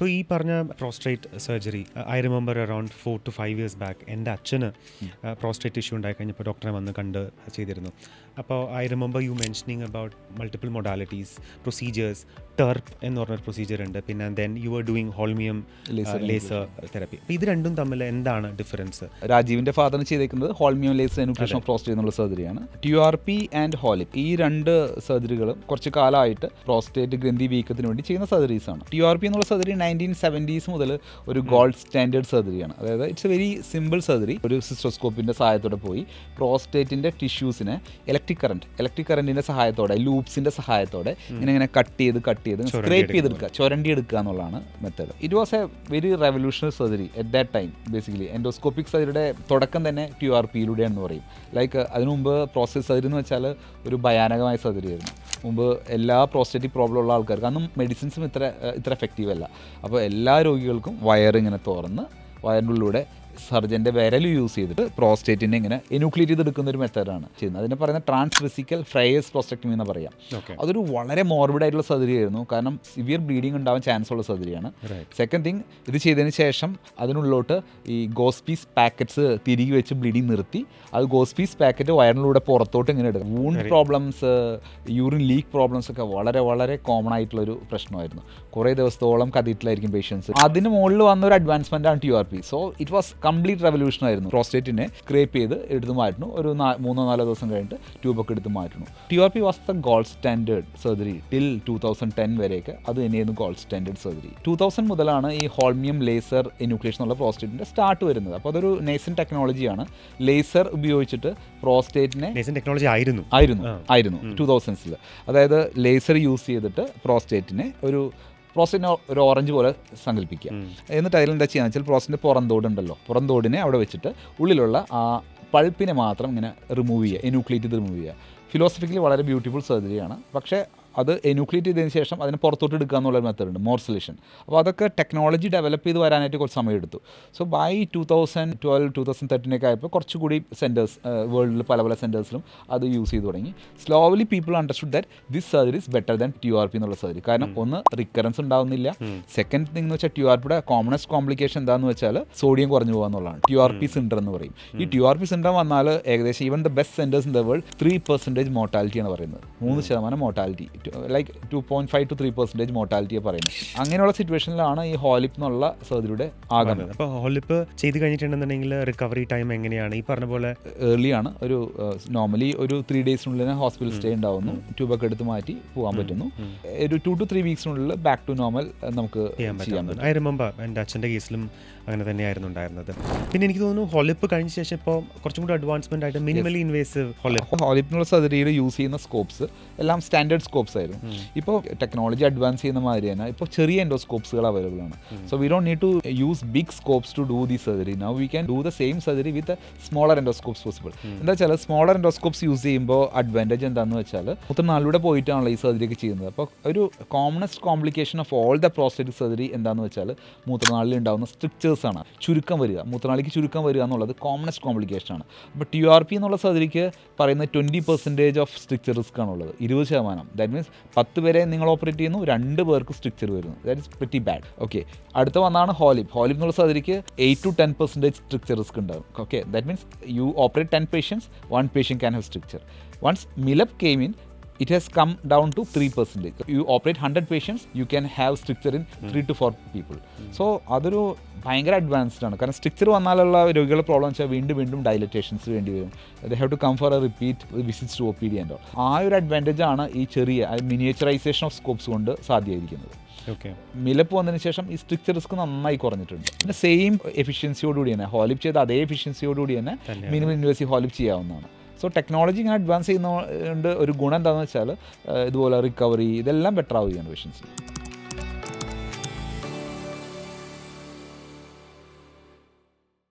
ഇപ്പോൾ ഈ പറഞ്ഞ prostate surgery, I remember around 4 to 5 years back എൻ്റെ അച്ഛന് പ്രോസ്ട്രേറ്റ് ഇഷ്യൂ ഉണ്ടായി കഴിഞ്ഞപ്പോൾ ഡോക്ടറെ വന്ന് കണ്ട് ചെയ്തിരുന്നു. അപ്പോൾ I remember you mentioning about multiple modalities, procedures. TURP എന്ന് പറഞ്ഞൊരു പ്രൊസീജിയർ ഉണ്ട്, പിന്നെ then you are doing holmium laser therapy. അപ്പോൾ ഇത് രണ്ടും തമ്മിൽ എന്താണ് ഡിഫറൻസ്? രാജീവിൻ്റെ ഫാദറിന് ചെയ്തേക്കുന്നത് holmium laser enucleation of prostate എന്നുള്ള സർജറിയാണ്. TURP ആൻഡ് ഹോലിപ്പ് ഈ രണ്ട് സർജറികളും കുറച്ച് കാലമായിട്ട് പ്രോസ്റ്റേറ്റ് ഗ്രന്ഥി വീക്കത്തിന് വേണ്ടി ചെയ്യുന്ന സർജറീസ് ആണ്. TURP എന്നുള്ള സർജറി 1970s മുതൽ ഒരു ഗോൾഡ് സ്റ്റാൻഡേർഡ് സർജറിയാണ്. അതായത് it's a very simple surgery. ഒരു സിസ്റ്റോസ്കോപ്പിൻ്റെ സഹായത്തോടെ പോയി പ്രോസ്റ്റേറ്റിൻ്റെ ടിഷ്യൂസിനെ ഇലക്ട്രിക് കറണ്ടിൻ്റെ സഹായത്തോടെ, ലൂപ്സിൻ്റെ സഹായത്തോടെ ഇങ്ങനെ കട്ട് ചെയ്ത് സ്ക്രേപ്പ് ചെയ്തെടുക്കുക, ചുരണ്ടി എടുക്കുക എന്നുള്ളതാണ് method. It was a very revolutionary surgery at that time. Basically endoscopic സർജറിയുടെ തുടക്കം തന്നെ TURPയിലൂടെയാണെന്ന് പറയും. ലൈക്ക് അതിനു മുമ്പ് പ്രോസ്റ്റേറ്റ് സർജറി എന്ന് വെച്ചാൽ ഒരു ഭയാനകമായ സർജറി ആയിരുന്നു. മുമ്പ് എല്ലാ പ്രോസ്റ്റേറ്റിക് പ്രോബ്ലം ഉള്ള ആൾക്കാർക്ക് അന്നും മെഡിസിൻസും ഇത്ര എഫക്റ്റീവ് അല്ല. അപ്പോൾ എല്ലാ രോഗികൾക്കും വയറിങ്ങനെ തുറന്ന് വയറിൻ്റെ ഉള്ളിലൂടെ സർജൻ്റെ വിരൽ യൂസ് ചെയ്തിട്ട് പ്രോസ്റ്റേറ്റിനെ ഇങ്ങനെ എനുക്ലിയേറ്റ് ചെയ്തെടുക്കുന്ന ഒരു മെത്തേഡാണ് ചെയ്യുന്നത്. അതിനെ പറയുന്ന ട്രാൻസ്വെസിക്കൽ ഫ്രയേഴ്സ് പ്രോസ്റ്റക്ടമി എന്ന് പറയാം. അതൊരു വളരെ മോർബിഡ് ആയിട്ടുള്ള സർജറി ആയിരുന്നു, കാരണം സിവിയർ ബ്ലീഡിങ് ഉണ്ടാവാൻ ചാൻസ് ഉള്ള സർജറിയാണ്. സെക്കൻഡ് തിങ്, ഇത് ചെയ്തതിന് ശേഷം അതിനുള്ളിലോട്ട് ഈ ഗോസ്പീസ് പാക്കറ്റ്സ് തിരികെ വെച്ച് ബ്ലീഡിങ് നിർത്തി അത് ഗോസ്പീസ് പാക്കറ്റ് വയറിനുള്ളിലൂടെ പുറത്തോട്ട് ഇങ്ങനെ എടുക്കും. Wound problems, urine leak problems ഒക്കെ വളരെ വളരെ കോമൺ ആയിട്ടുള്ളൊരു പ്രശ്നമായിരുന്നു. കുറേ ദിവസത്തോളം കഥീറ്റിലായിരിക്കും പേഷ്യൻസ്. അതിന് മുകളിൽ വന്ന ഒരു അഡ്വാൻസ്മെൻ്റ് ആണ് TURP. So it was complete revolution ആയിരുന്നു. പ്രോസ്റ്റേറ്റിനെ സ്ക്രേപ്പ് ചെയ്ത് എടുത്ത് മാറ്റുന്നു, ഒരു 3-4 ദിവസം കഴിഞ്ഞിട്ട് ട്യൂബൊക്കെ എടുത്ത് മാറ്റുന്നു. TURP was the gold standard surgery till 2010 വരെയൊക്കെ. അത് തന്നെയായിരുന്നു ഗോൾഡ് സ്റ്റാൻഡേർഡ് സർജറി. 2000 മുതലാണ് ഈ ഹോൾമിയം ലേസർ എനുക്ലേഷൻ എന്നുള്ള പ്രോസ്റ്റേറ്റിൻ്റെ സ്റ്റാർട്ട് വരുന്നത്. അപ്പോൾ അതൊരു നേസൻ ടെക്നോളജിയാണ്. ലേസർ ഉപയോഗിച്ചിട്ട് പ്രോസ്റ്റേറ്റിനെ ടെക്നോളജി ആയിരുന്നു 2000s. അതായത് ലേസർ യൂസ് ചെയ്തിട്ട് പ്രോസ്റ്റേറ്റിനെ പ്രോസ്റ്റേറ്റിനെ ഒരു ഓറഞ്ച് പോലെ സങ്കല്പിക്കുക. എന്നിട്ട് അതിലെന്താ ചെയ്യുക വെച്ചാൽ പ്രോസ്റ്റേറ്റിൻ്റെ പുറന്തോടുണ്ടല്ലോ, പുറന്തോടിനെ അവിടെ വെച്ചിട്ട് ഉള്ളിലുള്ള ആ പൾപ്പിനെ മാത്രം ഇങ്ങനെ റിമൂവ് ചെയ്യുക, എനുക്ലിയേറ്റ് ചെയ്ത് റിമൂവ് ചെയ്യുക. ഫിലോസഫിക്കലി വളരെ ബ്യൂട്ടിഫുൾ സർജറിയാണ്. പക്ഷേ അത് എനുക്ലിയേറ്റ് ചെയ്തതിന് ശേഷം അതിനെ പുറത്തോട്ട് എടുക്കുക എന്നുള്ളൊരു മെത്തേഡുണ്ട്, മോർസലേഷൻ. അപ്പോൾ അതൊക്കെ ടെക്നോളജി ഡെവലപ്പ് ചെയ്ത് വരാനായിട്ട് കുറച്ച് സമയം എടുത്തു. സോ ബൈ 2012-2013 ഒക്കെ ആയപ്പോൾ കുറച്ചുകൂടി സെൻറ്റേഴ്സ് വേൾഡിൽ പല സെൻറ്റേഴ്സിലും അത് യൂസ് ചെയ്ത് തുടങ്ങി. Slowly people understood that this surgery is better than TURP എന്നുള്ള സർജറി. കാരണം ഒന്ന്, റിക്കറൻസ് ഉണ്ടാവുന്നില്ല. സെക്കൻഡ് തിങ് എന്ന് വെച്ചാൽ TURPയുടെ കോമണസ്റ്റ് കോംപ്ലിക്കേഷൻ എന്താണെന്ന് വെച്ചാൽ സോഡിയം കുറഞ്ഞു പോകുക എന്നുള്ളതാണ്. TURP സിൻഡ്രം എന്ന് പറയും. ഈ TURP സിൻഡ്രം വന്നാൽ ഏകദേശം even the best centres in the world 3% മോർട്ടാലിറ്റിയാണ് പറയുന്നത്. 3% മോർട്ടാലിറ്റി, ലൈക്ക് 2.5 to 3% മോർട്ടാലിറ്റിയെ പറയുന്നത്. അങ്ങനെയുള്ള സിറ്റുവേഷനിലാണ് ഈ ഹോലിപ്പ് എന്നുള്ള സർജറിയുടെ ആകുന്നത്. അപ്പോൾ ഹോലിപ്പ് ചെയ്ത് കഴിഞ്ഞിട്ടുണ്ടെന്നുണ്ടെങ്കിൽ റിക്കവറി ടൈം എങ്ങനെയാണ്? ഈ പറഞ്ഞ പോലെ ഏർലി ആണ്. ഒരു നോർമലി ഒരു 3 daysനുള്ളിൽ ഹോസ്പിറ്റൽ സ്റ്റേ ഉണ്ടാവുന്നു, ട്യൂബൊക്കെ എടുത്ത് മാറ്റി പോകാൻ പറ്റുന്നു. ഒരു 2 to 3 weeksനുള്ളിൽ ബാക്ക് ടു നോർമൽ നമുക്ക് ചെയ്യാൻ പറ്റും. ഐ റിമെമ്പർ എൻ്റെ അച്ഛൻ്റെ കേസിലും അങ്ങനെ തന്നെയായിരുന്നു ഉണ്ടായിരുന്നത്. പിന്നെ എനിക്ക് തോന്നുന്നു ഹോലിപ്പ് കഴിഞ്ഞ ശേഷം ഇപ്പോൾ കുറച്ചും കൂടി അഡ്വാൻസ്മെന്റ് ആയിട്ട് മിനിമലി ഇൻവേസീവ് ഹോലിപ്പിനുള്ള സർജറിയിൽ യൂസ് ചെയ്യുന്ന സ്കോപ്സ് എല്ലാം സ്റ്റാൻഡേർഡ് സ്കോപ്സ് ആയിരുന്നു. ഇപ്പോൾ ടെക്നോളജി അഡ്വാൻസ് ചെയ്യുന്ന മാതിരി തന്നെ ഇപ്പോൾ ചെറിയ എൻഡോസ്കോപ്സുകൾ അവൈലബിൾ ആണ്. So we don't need to use big scopes to do the surgery. Now we can do the same surgery with smaller endoscopes possible. എന്താ വെച്ചാൽ സ്മോളർ എൻഡോസ്കോപ്സ് യൂസ് ചെയ്യുമ്പോൾ അഡ്വാൻറ്റേജ് എന്താണെന്ന് വെച്ചാൽ മൂത്രനാളിലൂടെ പോയിട്ടാണല്ലോ ഈ സർജറി ഒക്കെ ചെയ്യുന്നത്. അപ്പോൾ ഒരു commonest complication of all the prostatic surgery എന്താണെന്ന് വെച്ചാൽ മൂത്രനാളിൽ ഉണ്ടാകുന്ന സ്ട്രിക്ചേഴ്സ് ആണ്. ചുരുക്കം വരിക, മൂത്രനാളിക്ക് ചുരുക്കം വരിക എന്നുള്ളത് കോമണസ്റ്റ് കോംപ്ലിക്കേഷൻ ആണ്. അപ്പോൾ TURP എന്നുള്ള സർജറിക്ക് പറയുന്നത് 20% ഓഫ് സ്ട്രിക്ചർ റിസ്ക് ആണുള്ളത്, 20%. ദാറ്റ് മീൻസ് 10 പേരെ നിങ്ങൾ ഓപ്പറേറ്റ് ചെയ്യുന്നു, 2 പേർക്ക് സ്ട്രിക്ചർ വരുന്നു. That is pretty bad. Okay, അടുത്ത വന്നാണ് ഹോലിപ്പ്. ഹോലിപ്പ് എന്നുള്ള സർജറിക്ക് 8 to 10% സ്ട്രിക്ചർ റിസ്ക് ഉണ്ടാകും. Okay, that means you operate 10 patients, 1 patient can have stricture. Once MILEP came in, it has come down to 3%. You operate 100 patients, you can have stricture in 3 to 4 people. So അതൊരു ഭയങ്കര advanced ആണ്. കാരണം stricture വന്നാലുള്ള രോഗികളുടെ problem വെച്ചാൽ വീണ്ടും dilatations വേണ്ടി വരും. They have to come for a repeat visits to OPD and all. ആ ഒരു അഡ്വാൻറ്റേജ് ആണ് ഈ ചെറിയ മിനിയേച്ചറൈസേഷൻ ഓഫ് സ്കോപ്സ് കൊണ്ട് സാധ്യമായിരിക്കുന്നത്. മിലപ്പ് വന്നതിന് ശേഷം ഈ സ്ട്രിക്ചർ റിസ്ക് നന്നായി കുറഞ്ഞിട്ടുണ്ട്. പിന്നെ സെയിം എഫിഷ്യൻസിയോടുകൂടി തന്നെ ഹോലിപ്പ് ചെയ്ത അതേ എഫിഷ്യൻസിയോടുകൂടി തന്നെ മിനിമം ഇൻവേസീവ് ഹോലിപ്പ് ചെയ്യാവുന്നതാണ്. സോ ടെക്നോളജി ഇങ്ങനെ അഡ്വാൻസ് ചെയ്യുന്നതുകൊണ്ട് ഒരു ഗുണം എന്താണെന്ന് വെച്ചാൽ ഇതുപോലെ റിക്കവറി ഇതെല്ലാം ബെറ്റർ ആവുകയാണ് പേഷ്യൻസ്.